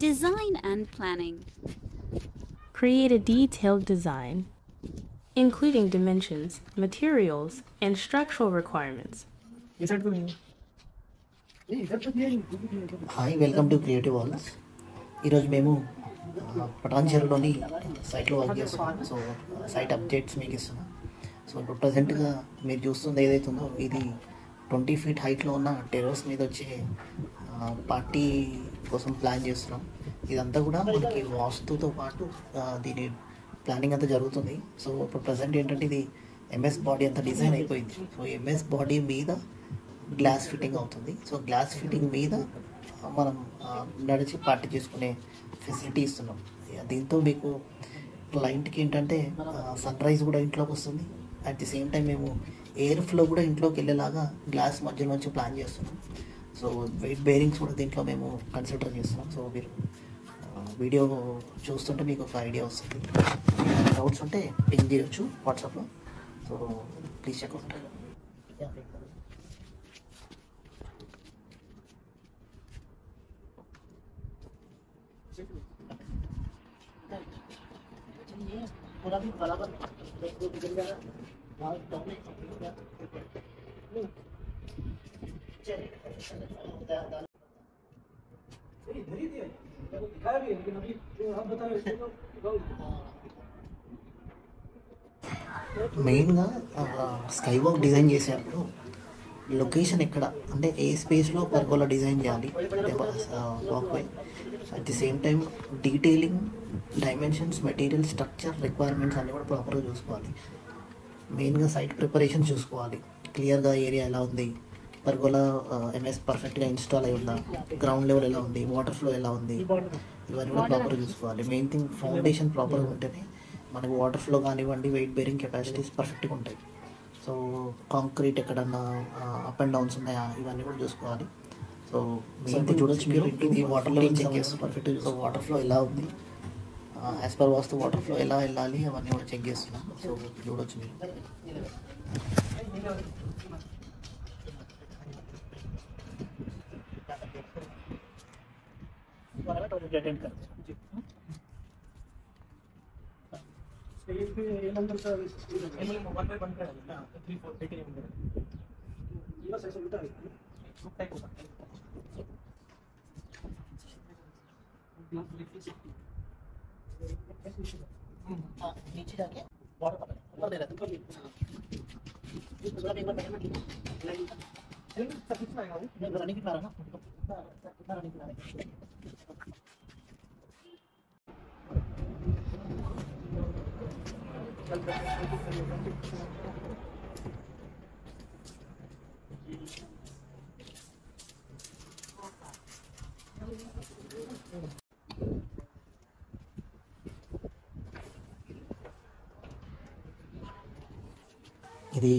Design and planning. Create a detailed design, including dimensions, materials, and structural requirements. Hi, welcome to creative walls. ఈరోజు మేము పటాన్చెరులోని సైట్లో work చేస్తున్నాం. So site updates మీకు ఇస్తున్నాం. So ఇప్పుడు ప్రజెంట్గా మీరు చూస్తుంది ఏదైతుందో ఇది 20 feet హైట్లో ఉన్న టెర్రస్ మీద వచ్చే పార్టీ కోసం ప్లాన్ చేస్తున్నాం. ఇదంతా కూడా మనకి వాస్తుతో పాటు దీని ప్లానింగ్ అంతా జరుగుతుంది. సో ఇప్పుడు ప్రజెంట్ ఏంటంటే ఇది ఎంఎస్ బాడీ అంతా డిజైన్ అయిపోయింది. సో ఎంఎస్ బాడీ మీద గ్లాస్ ఫిట్టింగ్ అవుతుంది. సో గ్లాస్ ఫిట్టింగ్ మీద మనం నడిచి పార్టీ చేసుకునే ఫెసిలిటీ ఇస్తున్నాం. దీంతో మీకు క్లయింట్కి ఏంటంటే సన్ రైజ్ కూడా ఇంట్లోకి వస్తుంది. అట్ ది సేమ్ టైం మేము ఎయిర్ ఫ్లో కూడా ఇంట్లోకి వెళ్ళేలాగా గ్లాస్ మధ్య నుంచి ప్లాన్ చేస్తున్నాం. సో వెయిట్ బేరింగ్స్ కూడా దీంట్లో మేము కన్సిడర్ చేస్తున్నాం. సో మీరు వీడియో చూస్తుంటే మీకు ఒక ఐడియా వస్తుంది. డౌట్స్ ఉంటే పింగ్ చేయొచ్చు వాట్సాప్లో. So please check out. మెయిన్గా స్కై వాక్ డిజైన్ చేసేటప్పుడు లొకేషన్ ఎక్కడ అంటే ఏ స్పేస్లో పర్గోలా డిజైన్ చేయాలి walkway. At the same time detailing, dimensions, material, structure, requirements అన్నీ కూడా ప్రాపర్గా చూసుకోవాలి. మెయిన్గా సైట్ ప్రిపరేషన్ చూసుకోవాలి. క్లియర్గా ఏరియా ఎలా ఉంది, పర్గోలా ఎంఎస్ పర్ఫెక్ట్గా ఇన్స్టాల్ అయి ఉందా, గ్రౌండ్ లెవెల్ ఎలా ఉంది, వాటర్ ఫ్లో ఎలా ఉంది, ఇవన్నీ కూడా ప్రాపర్గా చూసుకోవాలి. మెయిన్ థింగ్ ఫౌండేషన్ ప్రాపర్గా ఉంటేనే మనకు వాటర్ ఫ్లో కానివ్వండి, వెయిట్ బేరింగ్ కెపాసిటీస్ పర్ఫెక్ట్గా ఉంటాయి. సో కాంక్రీట్ ఎక్కడన్నా అప్ అండ్ డౌన్స్ ఉన్నాయా, ఇవన్నీ కూడా చూసుకోవాలి. సో మెయిన్ థింగ్ చూడొచ్చు మీరు, ఇది వాటర్ లెవెల్ చెక్ చేస్తాం పర్ఫెక్ట్గా. సో వాటర్ ఫ్లో ఎలా ఉంది, యాజ్ పర్ వాస్తు వాటర్ ఫ్లో ఎలా వెళ్ళాలి, అవన్నీ కూడా చెక్ చేస్తున్నాం. సో చూడొచ్చు మీరు. नीचे जाके वाटर पकड़ ऊपर दे रहता है। दूसरा एक बार बैठने की सब कितना आएगा वो नहीं रनिंग कितना रहा ना कितना रनिंग कितना है। ఇది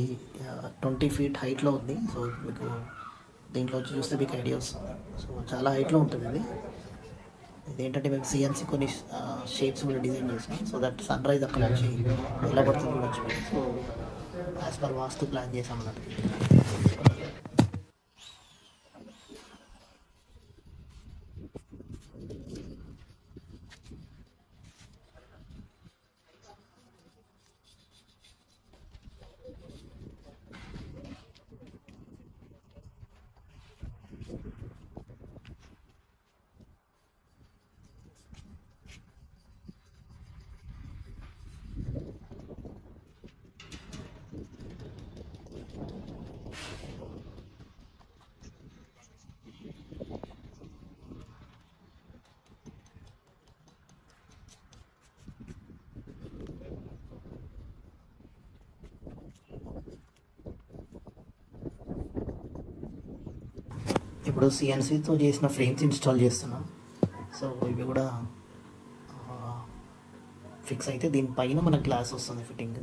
20 feet హైట్లో ఉంది. సో మీకు దీంట్లో వచ్చి చూస్తే మీకు ఐడియా వస్తుంది. సో చాలా హైట్లో ఉంటుంది ఇది. ఇదేంటంటే మేము సిఎన్సి కొన్ని షేప్స్ కూడా డిజైన్ చేసాం. సో దట్ సన్ రైజ్ అక్కడ నుంచి ఎలా పడుతుంది చూడొచ్చు. సో యాజ్ పర్ వాస్తు ప్లాన్ చేసాం అన్నట్టు. ఇప్పుడు సిఎన్సీతో చేసిన ఫ్రేమ్స్ ఇన్స్టాల్ చేస్తున్నాం. సో ఇవి కూడా ఫిక్స్ అయితే దీనిపైన మన గ్లాస్ వస్తుంది ఫిట్టింగ్.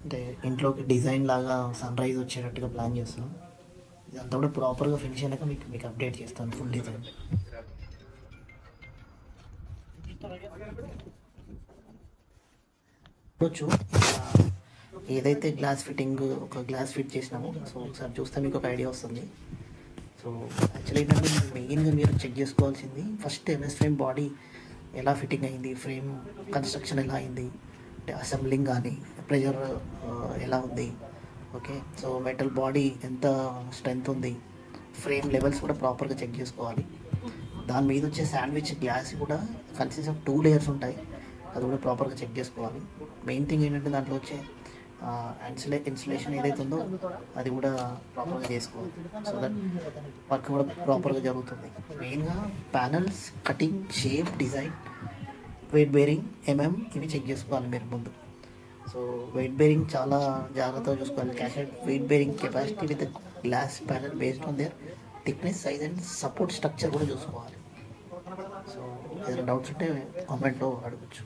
అంటే ఇంట్లోకి డిజైన్ లాగా సన్ రైజ్ వచ్చేటట్టుగా ప్లాన్ చేస్తున్నాం. ఇదంతా కూడా ప్రాపర్గా ఫినిష్ అయినాక మీకు అప్డేట్ చేస్తాను ఫుల్ డిజైన్. చూడొచ్చు ఏదైతే గ్లాస్ ఫిట్టింగ్ ఒక గ్లాస్ ఫిట్ చేసినామో. సో ఒకసారి చూస్తే మీకు ఒక ఐడియా వస్తుంది. సో యాక్చువల్లీ ఏంటంటే మెయిన్గా మీరు చెక్ చేసుకోవాల్సింది ఫస్ట్ ఎంఎస్ ఫ్రేమ్ బాడీ ఎలా ఫిట్టింగ్ అయింది, ఫ్రేమ్ కన్స్ట్రక్షన్ ఎలా అయింది, అంటే అసెంబ్లింగ్ కానీ ప్రెషర్ ఎలా ఉంది, ఓకే. సో మెటల్ బాడీ ఎంత స్ట్రెంగ్త్ ఉంది, ఫ్రేమ్ లెవెల్స్ కూడా ప్రాపర్గా చెక్ చేసుకోవాలి. దాని మీద వచ్చే శాండ్విచ్ గ్లాస్ కూడా కన్సిస్ట్ ఆఫ్ 2 లేయర్స్ ఉంటాయి, అది కూడా ప్రాపర్గా చెక్ చేసుకోవాలి. మెయిన్ థింగ్ ఏంటంటే దాంట్లో వచ్చే ఇన్సులేషన్ ఏదైతే ఉందో అది కూడా ప్రాపర్గా చేసుకోవాలి. సో దట్ వర్క్ కూడా ప్రాపర్గా జరుగుతుంది. మెయిన్గా panels cutting, shape, design, weight bearing, ఇవి చెక్ చేసుకోవాలి మీరు ముందు. సో వెయిట్ బేరింగ్ చాలా జాగ్రత్తగా చూసుకోవాలి. Cassette weight bearing capacity with glass panel based on their thickness, size and support structure కూడా చూసుకోవాలి. సో ఏదైనా డౌట్స్ ఉంటే కామెంట్లో అడగచ్చు.